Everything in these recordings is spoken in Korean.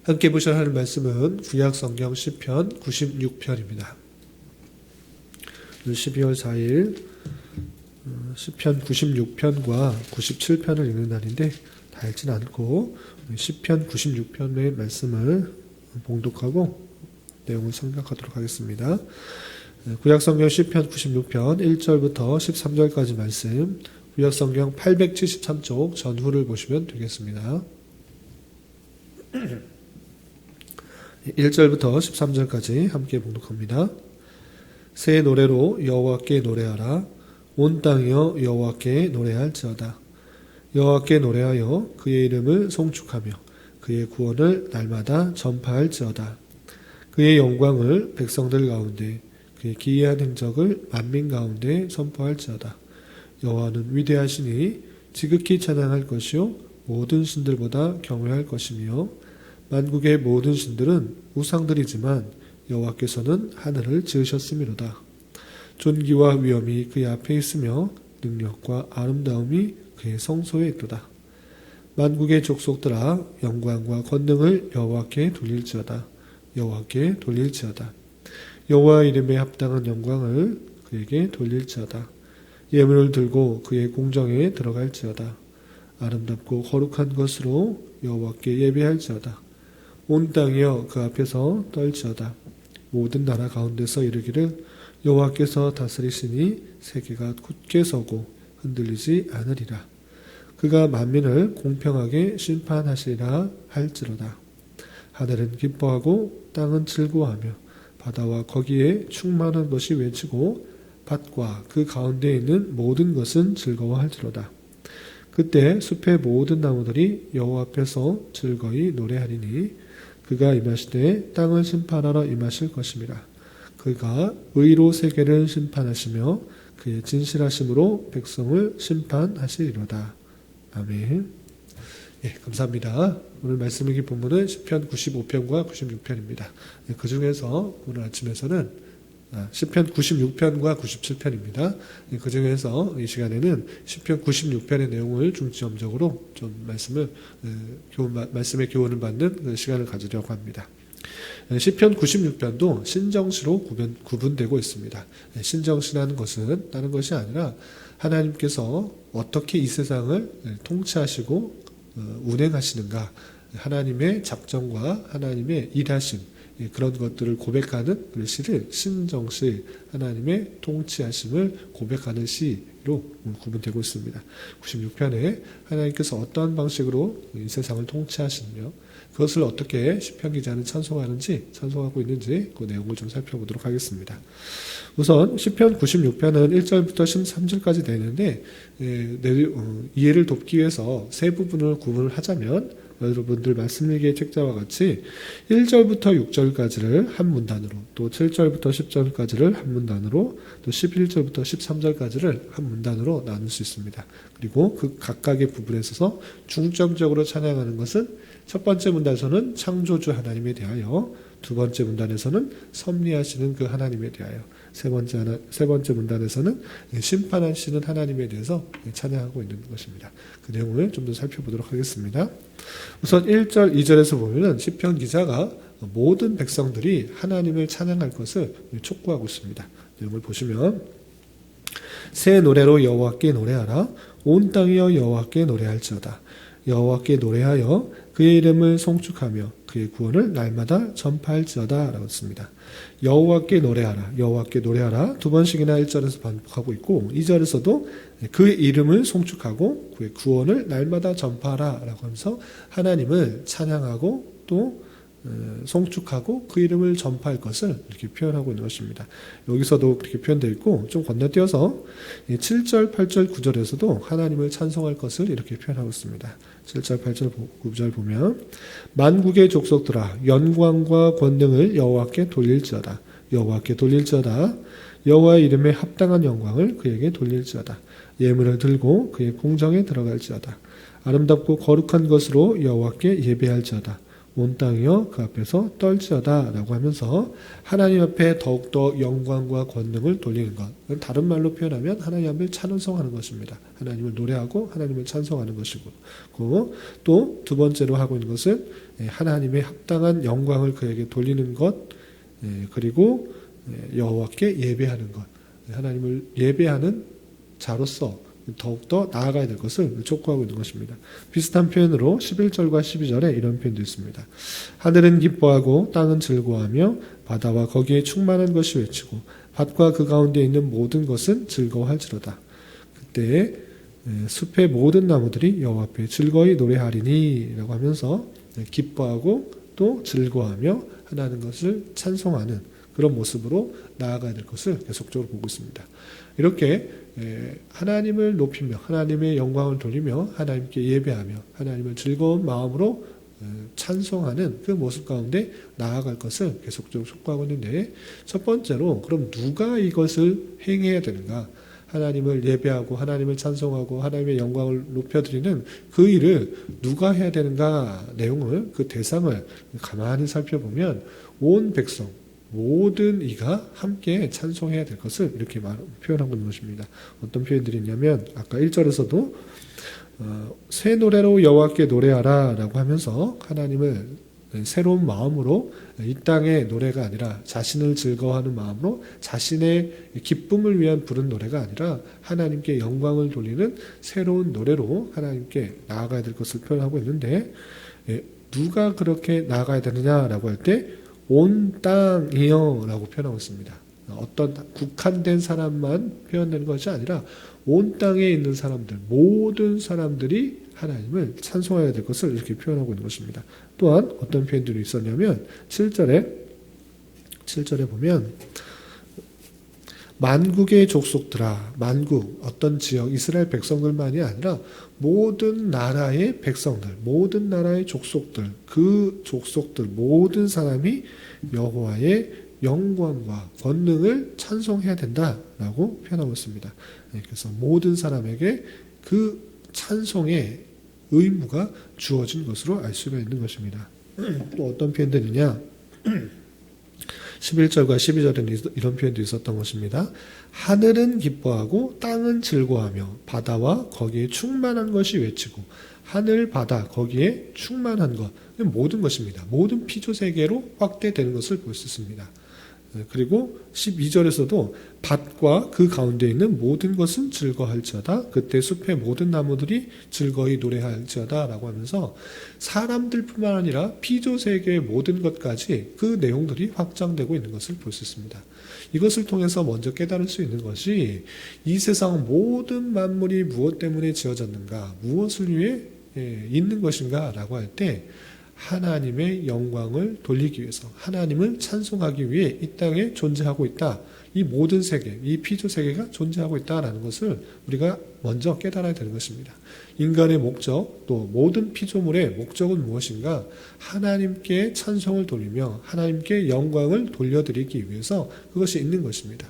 함께 보셔야 하는 말씀은 구약성경 시편 96편입니다. 12월 4일 시편 96편과 97편을 읽는 날인데 다 읽진 않고 시편 96편의 말씀을 봉독하고 내용을 생각하도록 하겠습니다. 구약성경 시편 96편 1절부터 13절까지 말씀, 구약성경 873쪽 전후를 보시면 되겠습니다. 1절부터 13절까지 함께 봉독합니다. 새 노래로 여호와께 노래하라. 온 땅이여 여호와께 노래할지어다. 여호와께 노래하여 그의 이름을 송축하며 그의 구원을 날마다 전파할지어다. 그의 영광을 백성들 가운데, 그의 기이한 행적을 만민 가운데 선포할지어다. 여호와는 위대하시니 지극히 찬양할 것이요 모든 신들보다 경외할 것이며, 만국의 모든 신들은 우상들이지만 여호와께서는 하늘을 지으셨음이로다. 존귀와 위엄이 그의 앞에 있으며 능력과 아름다움이 그의 성소에 있도다. 만국의 족속들아 영광과 권능을 여호와께 돌릴지어다. 여호와께 돌릴지어다. 여호와 이름에 합당한 영광을 그에게 돌릴지어다. 예물을 들고 그의 공정에 들어갈지어다. 아름답고 거룩한 것으로 여호와께 예배할지어다. 온 땅이여 그 앞에서 떨지어다. 모든 나라 가운데서 이르기를 여호와께서 다스리시니 세계가 굳게 서고 흔들리지 않으리라. 그가 만민을 공평하게 심판하시리라 할지로다. 하늘은 기뻐하고 땅은 즐거워하며 바다와 거기에 충만한 것이 외치고 밭과 그 가운데 있는 모든 것은 즐거워할지로다. 그때 숲의 모든 나무들이 여호와 앞에서 즐거이 노래하리니 그가 임하시되 땅을 심판하러 임하실 것임이라. 그가 의로 세계를 심판하시며 그의 진실하심으로 백성을 심판하시리로다. 아멘. 예, 감사합니다. 오늘 말씀 읽기 본문은 시편 95편과 96편입니다. 예, 그 중에서 오늘 아침에서는 시편 96편과 97편입니다. 예, 그 중에서 이 시간에는 시편 96편의 내용을 중점적으로 좀 말씀의 교훈을 받는 시간을 가지려고 합니다. 시편 96편도 신정시로 구분되고 있습니다. 신정시라는 것은 다른 것이 아니라 하나님께서 어떻게 이 세상을 통치하시고 운행하시는가, 하나님의 작정과 하나님의 일하심, 그런 것들을 고백하는 시를 신정시, 하나님의 통치하심을 고백하는 시로 구분되고 있습니다. 96편에 하나님께서 어떠한 방식으로 이 세상을 통치하시며 그것을 어떻게 시편 기자는 찬송하고 있는지 그 내용을 좀 살펴보도록 하겠습니다. 우선 시편 96편은 1절부터 13절까지 되는데 이해를 돕기 위해서 세 부분을 구분을 하자면 여러분들 말씀일기의 책자와 같이 1절부터 6절까지를 한 문단으로, 또 7절부터 10절까지를 한 문단으로, 또 11절부터 13절까지를 한 문단으로 나눌 수 있습니다. 그리고 그 각각의 부분에 있어서 중점적으로 찬양하는 것은 첫 번째 문단에서는 창조주 하나님에 대하여, 두 번째 문단에서는 섭리하시는 그 하나님에 대하여, 세 번째 문단에서는 심판하시는 하나님에 대해서 찬양하고 있는 것입니다. 그 내용을 좀 더 살펴보도록 하겠습니다. 우선 1절, 2절에서 보면은 시편 기자가 모든 백성들이 하나님을 찬양할 것을 촉구하고 있습니다. 내용을 보시면 새 노래로 여호와께 노래하라. 온 땅이여 여호와께 노래할지어다. 여호와께 노래하여 그의 이름을 송축하며 그의 구원을 날마다 전파할지어다 라고 했습니다. 여호와께 노래하라, 여호와께 노래하라 두 번씩이나 1절에서 반복하고 있고 2절에서도 그의 이름을 송축하고 그의 구원을 날마다 전파하라 라고 하면서 하나님을 찬양하고 또 송축하고 그 이름을 전파할 것을 이렇게 표현하고 있는 것입니다. 여기서도 그렇게 표현되어 있고 좀 건너뛰어서 7절, 8절, 9절에서도 하나님을 찬송할 것을 이렇게 표현하고 있습니다. 7절, 8절, 9절 보면 만국의 족속들아 영광과 권능을 여호와께 돌릴지어다. 여호와께 돌릴지어다. 여호와의 이름에 합당한 영광을 그에게 돌릴지어다. 예물을 들고 그의 공정에 들어갈지어다. 아름답고 거룩한 것으로 여호와께 예배할지어다. 온 땅이여 그 앞에서 떨지어다 라고 하면서 하나님 앞에 더욱더 영광과 권능을 돌리는 것. 다른 말로 표현하면 하나님을 찬송하는 것입니다. 하나님을 노래하고 하나님을 찬송하는 것이고, 또 두 번째로 하고 있는 것은 하나님의 합당한 영광을 그에게 돌리는 것, 그리고 여호와께 예배하는 것. 하나님을 예배하는 자로서 더욱더 나아가야 될 것을 촉구하고 있는 것입니다. 비슷한 표현으로 11절과 12절에 이런 표현도 있습니다. 하늘은 기뻐하고 땅은 즐거워하며 바다와 거기에 충만한 것이 외치고 밭과 그 가운데 있는 모든 것은 즐거워할지로다. 그때 숲의 모든 나무들이 여호와 앞에 즐거이 노래하리니 라고 하면서 기뻐하고 또 즐거워하며 하나님 것을 찬송하는 그런 모습으로 나아가야 될 것을 계속적으로 보고 있습니다. 이렇게 하나님을 높이며 하나님의 영광을 돌리며 하나님께 예배하며 하나님을 즐거운 마음으로 찬송하는 그 모습 가운데 나아갈 것을 계속적으로 촉구하고 있는데, 첫 번째로 그럼 누가 이것을 행해야 되는가? 하나님을 예배하고 하나님을 찬송하고 하나님의 영광을 높여드리는 그 일을 누가 해야 되는가 내용을, 그 대상을 가만히 살펴보면 온 백성 모든 이가 함께 찬송해야 될 것을 이렇게 표현하고 있는 것입니다. 어떤 표현들이 있냐면 아까 1절에서도 새 노래로 여호와께 노래하라 라고 하면서 하나님을 새로운 마음으로, 이 땅의 노래가 아니라 자신을 즐거워하는 마음으로 자신의 기쁨을 위한 부른 노래가 아니라 하나님께 영광을 돌리는 새로운 노래로 하나님께 나아가야 될 것을 표현하고 있는데, 누가 그렇게 나아가야 되느냐라고 할 때 온 땅이여 라고 표현하고 있습니다. 어떤 국한된 사람만 표현되는 것이 아니라 온 땅에 있는 사람들, 모든 사람들이 하나님을 찬송해야 될 것을 이렇게 표현하고 있는 것입니다. 또한 어떤 표현들이 있었냐면 7절에 보면 만국의 족속들아, 만국, 어떤 지역, 이스라엘 백성들만이 아니라 모든 나라의 백성들, 모든 나라의 족속들, 그 족속들, 모든 사람이 여호와의 영광과 권능을 찬송해야 된다라고 표현하고 있습니다. 그래서 모든 사람에게 그 찬송의 의무가 주어진 것으로 알 수가 있는 것입니다. 또 어떤 표현들이냐? 11절과 12절에는 이런 표현도 있었던 것입니다. 하늘은 기뻐하고 땅은 즐거워하며 바다와 거기에 충만한 것이 외치고, 하늘, 바다, 거기에 충만한 것, 모든 것입니다. 모든 피조세계로 확대되는 것을 볼 수 있습니다. 그리고 12절에서도 밭과 그 가운데 있는 모든 것은 즐거워할지어다. 그때 숲의 모든 나무들이 즐거이 노래할지어다 라고 하면서 사람들뿐만 아니라 피조세계의 모든 것까지 그 내용들이 확장되고 있는 것을 볼 수 있습니다. 이것을 통해서 먼저 깨달을 수 있는 것이 이 세상 모든 만물이 무엇 때문에 지어졌는가, 무엇을 위해 있는 것인가 라고 할 때 하나님의 영광을 돌리기 위해서, 하나님을 찬송하기 위해 이 땅에 존재하고 있다. 이 모든 세계, 이 피조 세계가 존재하고 있다라는 것을 우리가 먼저 깨달아야 되는 것입니다. 인간의 목적, 또 모든 피조물의 목적은 무엇인가? 하나님께 찬송을 돌리며 하나님께 영광을 돌려드리기 위해서 그것이 있는 것입니다.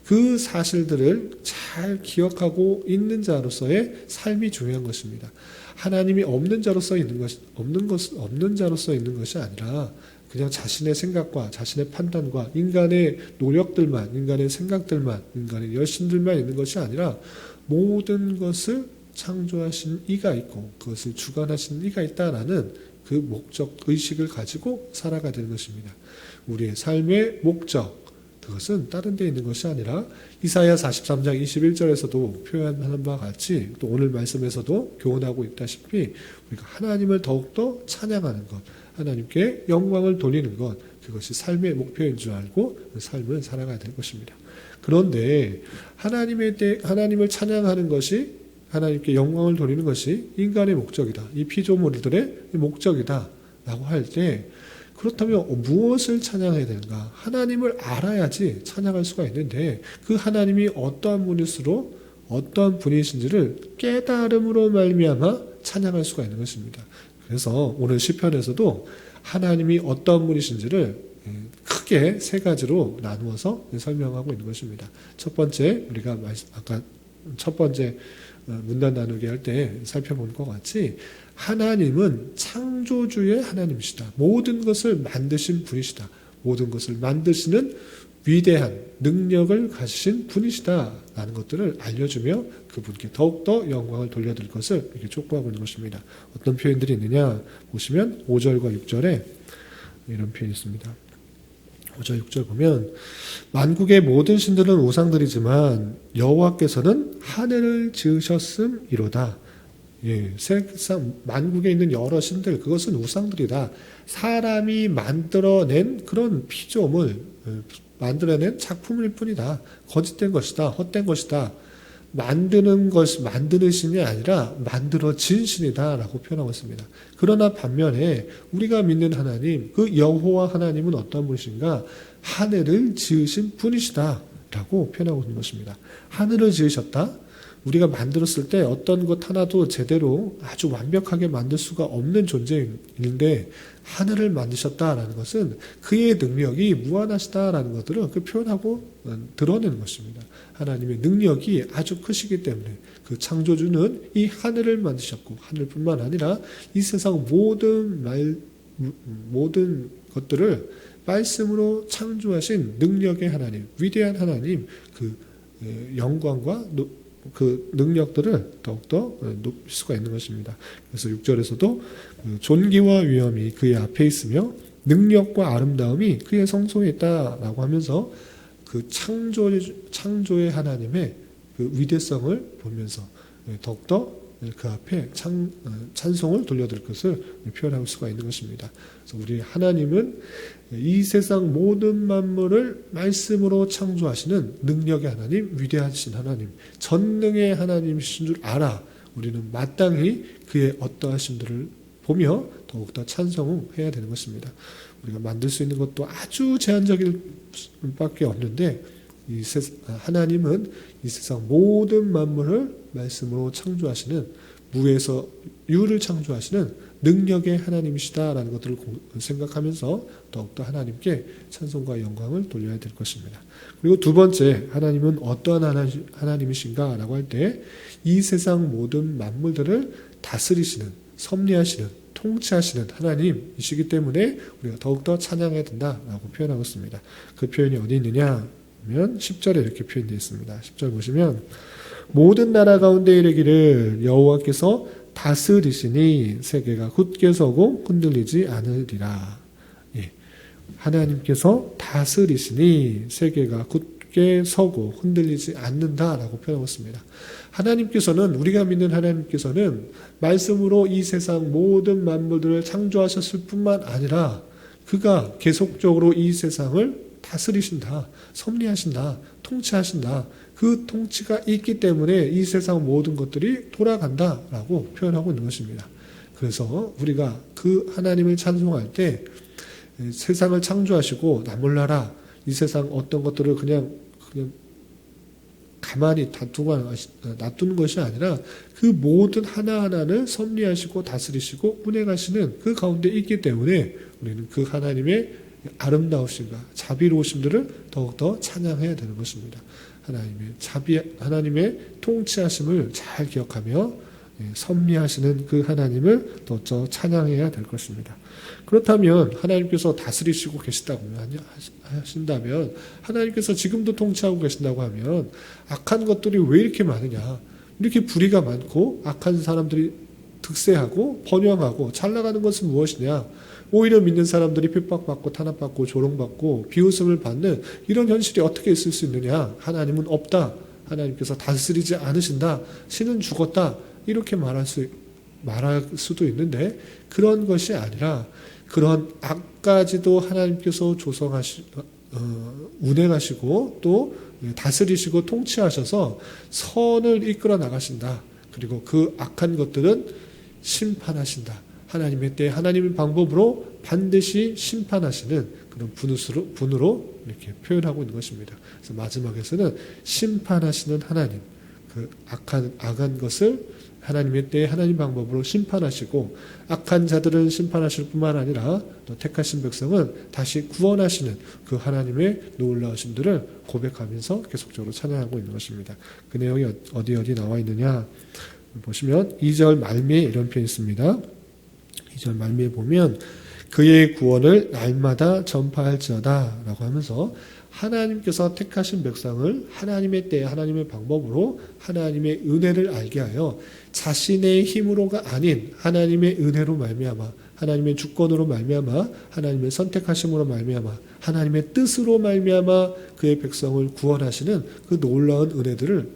그 사실들을 잘 기억하고 있는 자로서의 삶이 중요한 것입니다. 하나님이 없는 자로서 있는 것이 없는 자로서 있는 것이 아니라 그냥 자신의 생각과 자신의 판단과 인간의 노력들만, 인간의 생각들만, 인간의 열심들만 있는 것이 아니라 모든 것을 창조하신 이가 있고 그것을 주관하신 이가 있다라는 그 목적 의식을 가지고 살아가야 되는 것입니다. 우리의 삶의 목적, 그것은 다른 데 있는 것이 아니라 이사야 43장 21절에서도 표현하는 바와 같이, 또 오늘 말씀에서도 교훈하고 있다시피 우리가 하나님을 더욱더 찬양하는 것, 하나님께 영광을 돌리는 것, 그것이 삶의 목표인 줄 알고 삶을 살아가야 될 것입니다. 그런데 하나님을 찬양하는 것이, 하나님께 영광을 돌리는 것이 인간의 목적이다, 이 피조물들의 목적이다 라고 할 때, 그렇다면 무엇을 찬양해야 되는가? 하나님을 알아야지 찬양할 수가 있는데, 그 하나님이 어떠한 분이신지를 깨달음으로 말미암아 찬양할 수가 있는 것입니다. 그래서 오늘 시편에서도 하나님이 어떠한 분이신지를 크게 세 가지로 나누어서 설명하고 있는 것입니다. 첫 번째, 우리가 아까 첫 번째 문단 나누기 할 때 살펴본 것 같이 하나님은 창조주의 하나님이시다. 모든 것을 만드신 분이시다. 모든 것을 만드시는 위대한 능력을 가지신 분이시다라는 것들을 알려주며 그분께 더욱더 영광을 돌려드릴 것을 이렇게 촉구하고 있는 것입니다. 어떤 표현들이 있느냐 보시면 5절과 6절에 이런 표현이 있습니다. 5절 6절 보면 만국의 모든 신들은 우상들이지만 여호와께서는 하늘을 지으셨음이로다. 예, 세상 만국에 있는 여러 신들 그것은 우상들이다. 사람이 만들어낸 그런 피조물 만들어낸 작품일 뿐이다. 거짓된 것이다. 헛된 것이다. 만드는 신이 아니라 만들어진 신이다라고 표현하고 있습니다. 그러나 반면에 우리가 믿는 하나님, 그 여호와 하나님은 어떤 분이신가? 하늘을 지으신 분이시다라고 표현하고 있는 것입니다. 하늘을 지으셨다? 우리가 만들었을 때 어떤 것 하나도 제대로 아주 완벽하게 만들 수가 없는 존재인데 하늘을 만드셨다라는 것은 그의 능력이 무한하시다라는 것들을 표현하고 드러내는 것입니다. 하나님의 능력이 아주 크시기 때문에 그 창조주는 이 하늘을 만드셨고 하늘뿐만 아니라 이 세상 모든 것들을 말씀으로 창조하신 능력의 하나님, 위대한 하나님 그 영광과 그 능력들을 더욱더 높일 수가 있는 것입니다. 그래서 6절에서도 존귀와 위엄이 그의 앞에 있으며 능력과 아름다움이 그의 성소에 있다라고 하면서 그 창조의 하나님의 그 위대성을 보면서 더욱더 그 앞에 찬송을 돌려드릴 것을 표현할 수가 있는 것입니다. 그래서 우리 하나님은 이 세상 모든 만물을 말씀으로 창조하시는 능력의 하나님, 위대하신 하나님, 전능의 하나님이신 줄 알아 우리는 마땅히 그의 어떠하심들을 보며 더욱더 찬송해야 되는 것입니다. 우리가 만들 수 있는 것도 아주 제한적일 밖에 없는데 하나님은 이 세상 모든 만물을 말씀으로 창조하시는 무에서 유를 창조하시는 능력의 하나님이시다라는 것들을 생각하면서 더욱더 하나님께 찬송과 영광을 돌려야 될 것입니다. 그리고 두 번째 하나님은 어떠한 하나님이신가라고 할 때 이 세상 모든 만물들을 다스리시는 섭리하시는 통치하시는 하나님이시기 때문에 우리가 더욱더 찬양해야 된다라고 표현하고 있습니다. 그 표현이 어디 있느냐 하면 10절에 이렇게 표현되어 있습니다. 10절 보시면 모든 나라 가운데 이르기를 여호와께서 다스리시니 세계가 굳게 서고 흔들리지 않으리라. 예. 하나님께서 다스리시니 세계가 굳게 서고 흔들리지 않는다라고 표현하고 있습니다. 하나님께서는 우리가 믿는 하나님께서는 말씀으로 이 세상 모든 만물들을 창조하셨을 뿐만 아니라 그가 계속적으로 이 세상을 다스리신다, 섭리하신다, 통치하신다. 그 통치가 있기 때문에 이 세상 모든 것들이 돌아간다라고 표현하고 있는 것입니다. 그래서 우리가 그 하나님을 찬송할 때 세상을 창조하시고 나 몰라라 이 세상 어떤 것들을 그냥 가만히 놔두는 것이 아니라 그 모든 하나하나를 섭리하시고 다스리시고 운행하시는 그 가운데 있기 때문에 우리는 그 하나님의 아름다우심과 자비로우심들을 더욱더 찬양해야 되는 것입니다. 하나님의 통치하심을 잘 기억하며 섭리하시는 그 하나님을 더 찬양해야 될 것입니다. 그렇다면 하나님께서 다스리시고 계시다고 하신다면 하나님께서 지금도 통치하고 계신다고 하면 악한 것들이 왜 이렇게 많으냐? 이렇게 불의가 많고 악한 사람들이 득세하고 번영하고 잘 나가는 것은 무엇이냐? 오히려 믿는 사람들이 핍박받고 탄압받고 조롱받고 비웃음을 받는 이런 현실이 어떻게 있을 수 있느냐? 하나님은 없다. 하나님께서 다스리지 않으신다. 신은 죽었다. 이렇게 말할 수도 있는데 그런 것이 아니라 그런 악까지도 하나님께서 운행하시고 또 다스리시고 통치하셔서 선을 이끌어 나가신다. 그리고 그 악한 것들은 심판하신다. 하나님의 때 하나님의 방법으로 반드시 심판하시는 그런 분으로 이렇게 표현하고 있는 것입니다. 그래서 마지막에서는 심판하시는 하나님, 그 악한 것을 하나님의 때에 하나님 방법으로 심판하시고 악한 자들은 심판하실 뿐만 아니라 또 택하신 백성은 다시 구원하시는 그 하나님의 놀라우심들을 고백하면서 계속적으로 찬양하고 있는 것입니다. 그 내용이 어디 나와 있느냐 보시면 2절 말미에 이런 표현이 있습니다. 2절 2절 말미에 보면 그의 구원을 날마다 전파할지어다 라고 하면서 하나님께서 택하신 백성을 하나님의 때 하나님의 방법으로 하나님의 은혜를 알게 하여 자신의 힘으로가 아닌 하나님의 은혜로 말미암아 하나님의 주권으로 말미암아 하나님의 선택하심으로 말미암아 하나님의 뜻으로 말미암아 그의 백성을 구원하시는 그 놀라운 은혜들을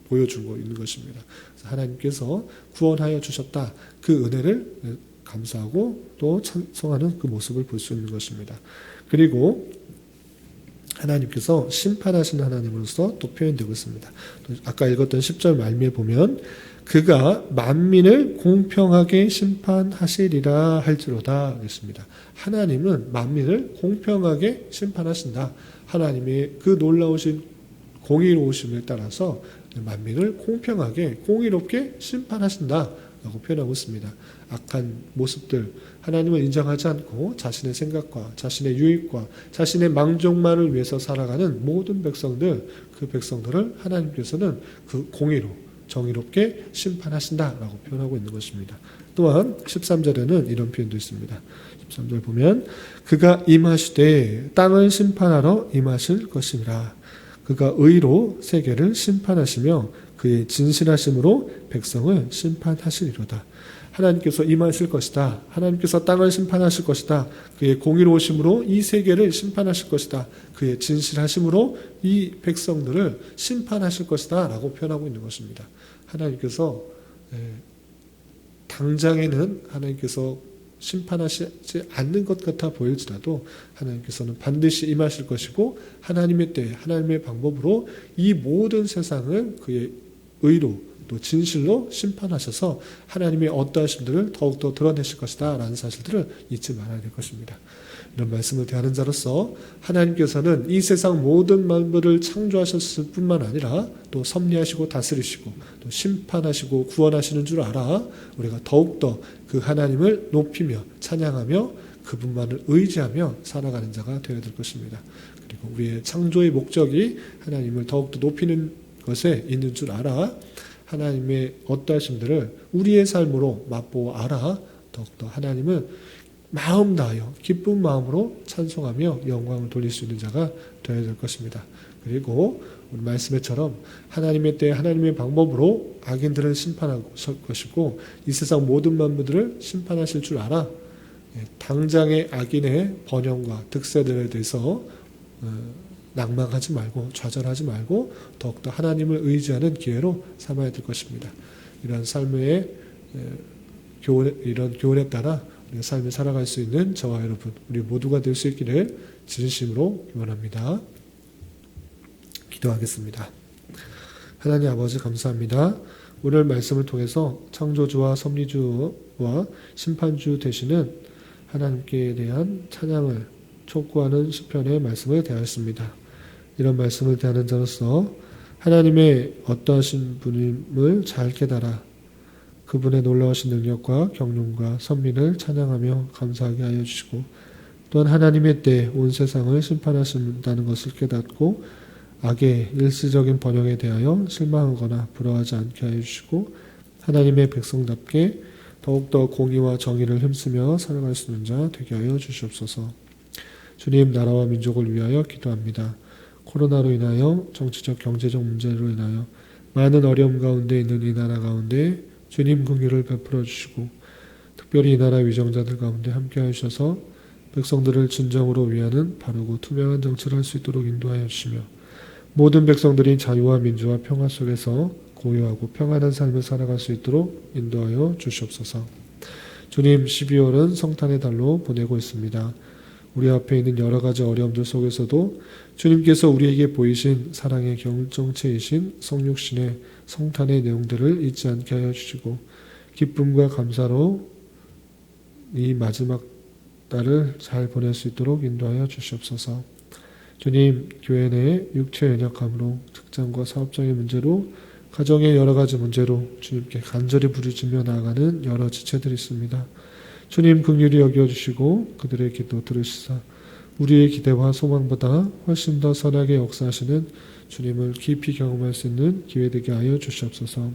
보여주고 있는 것입니다. 하나님께서 구원하여 주셨다. 그 은혜를 감사하고 또 찬송하는 그 모습을 볼 수 있는 것입니다. 그리고 하나님께서 심판하신 하나님으로서 또 표현되고 있습니다. 아까 읽었던 10절 말미에 보면 그가 만민을 공평하게 심판하시리라 할지로다 했습니다. 하나님은 만민을 공평하게 심판하신다. 하나님의 그 놀라우신 공의로우심을 따라서 만민을 공평하게 공의롭게 심판하신다 라고 표현하고 있습니다. 악한 모습들 하나님을 인정하지 않고 자신의 생각과 자신의 유익과 자신의 망족만을 위해서 살아가는 모든 백성들 그 백성들을 하나님께서는 그 공의로 정의롭게 심판하신다라고 표현하고 있는 것입니다. 또한 13절에는 이런 표현도 있습니다. 13절 보면 그가 임하시되 땅을 심판하러 임하실 것이니라. 그가 의로 세계를 심판하시며 그의 진실하심으로 백성을 심판하시리로다. 하나님께서 임하실 것이다. 하나님께서 땅을 심판하실 것이다. 그의 공의로우심으로 이 세계를 심판하실 것이다. 그의 진실하심으로 이 백성들을 심판하실 것이다 라고 표현하고 있는 것입니다. 하나님께서 당장에는 하나님께서 심판하시지 않는 것 같아 보일지라도 하나님께서는 반드시 임하실 것이고 하나님의 때 하나님의 방법으로 이 모든 세상을 그의 의로 또 진실로 심판하셔서 하나님의 어떠하심들을 더욱더 드러내실 것이다 라는 사실들을 잊지 말아야 될 것입니다. 이런 말씀을 대하는 자로서 하나님께서는 이 세상 모든 만물을 창조하셨을 뿐만 아니라 또 섭리하시고 다스리시고 또 심판하시고 구원하시는 줄 알아 우리가 더욱더 그 하나님을 높이며 찬양하며 그분만을 의지하며 살아가는 자가 되어야 될 것입니다. 그리고 우리의 창조의 목적이 하나님을 더욱더 높이는 것에 있는 줄 알아 하나님의 어떠하심들을 우리의 삶으로 맛보고 알아 더욱더 하나님을 마음 다하여 기쁜 마음으로 찬송하며 영광을 돌릴 수 있는 자가 되어야 될 것입니다. 그리고 우리 말씀에처럼 하나님의 때 하나님의 방법으로 악인들을 심판할 것이고 이 세상 모든 만물들을 심판하실 줄 알아 당장의 악인의 번영과 득세들에 대해서 낭망하지 말고 좌절하지 말고 더욱더 하나님을 의지하는 기회로 삼아야 될 것입니다. 이런 삶의 이런 교훈에 따라 우리가 삶을 살아갈 수 있는 저와 여러분 우리 모두가 될 수 있기를 진심으로 기원합니다. 기도하겠습니다. 하나님 아버지 감사합니다. 오늘 말씀을 통해서 창조주와 섭리주와 심판주 되시는 하나님께 대한 찬양을 촉구하는 시편의 말씀을 대하였습니다. 이런 말씀을 대하는 자로서 하나님의 어떠하신 분임을 잘 깨달아 그분의 놀라우신 능력과 경륜과 선민을 찬양하며 감사하게 하여 주시고 또한 하나님의 때 온 세상을 심판하신다는 것을 깨닫고 악의 일시적인 번영에 대하여 실망하거나 부러워하지 않게 하여 주시고 하나님의 백성답게 더욱더 공의와 정의를 힘쓰며 살아갈 수 있는 자 되게 하여 주시옵소서. 주님 나라와 민족을 위하여 기도합니다. 코로나로 인하여 정치적 경제적 문제로 인하여 많은 어려움 가운데 있는 이 나라 가운데 주님 긍휼을 베풀어 주시고 특별히 이 나라 위정자들 가운데 함께 하셔서 백성들을 진정으로 위하는 바르고 투명한 정치를 할 수 있도록 인도하여 주시며 모든 백성들이 자유와 민주와 평화 속에서 고요하고 평안한 삶을 살아갈 수 있도록 인도하여 주시옵소서. 주님 12월은 성탄의 달로 보내고 있습니다. 우리 앞에 있는 여러 가지 어려움들 속에서도 주님께서 우리에게 보이신 사랑의 결정체이신 성육신의 성탄의 내용들을 잊지 않게 하여 주시고 기쁨과 감사로 이 마지막 달을 잘 보낼 수 있도록 인도하여 주시옵소서. 주님 교회 내 육체 연약함으로 직장과 사업장의 문제로 가정의 여러 가지 문제로 주님께 간절히 부르짖며 나아가는 여러 지체들이 있습니다. 주님 긍휼히 여겨주시고 그들의 기도 들으시사 우리의 기대와 소망보다 훨씬 더 선하게 역사하시는 주님을 깊이 경험할 수 있는 기회 되게 하여 주시옵소서.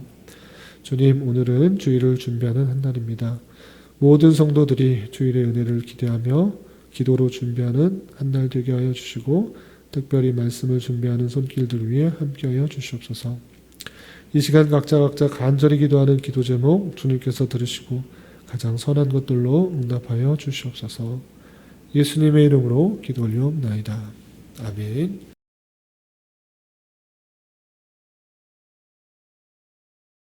주님 오늘은 주일을 준비하는 한 날입니다. 모든 성도들이 주일의 은혜를 기대하며 기도로 준비하는 한 날 되게 하여 주시고 특별히 말씀을 준비하는 손길들 위해 함께하여 주시옵소서. 이 시간 각자 간절히 기도하는 기도 제목 주님께서 들으시고 가장 선한 것들로 응답하여 주시옵소서. 예수님의 이름으로 기도 올리옵나이다. 아멘.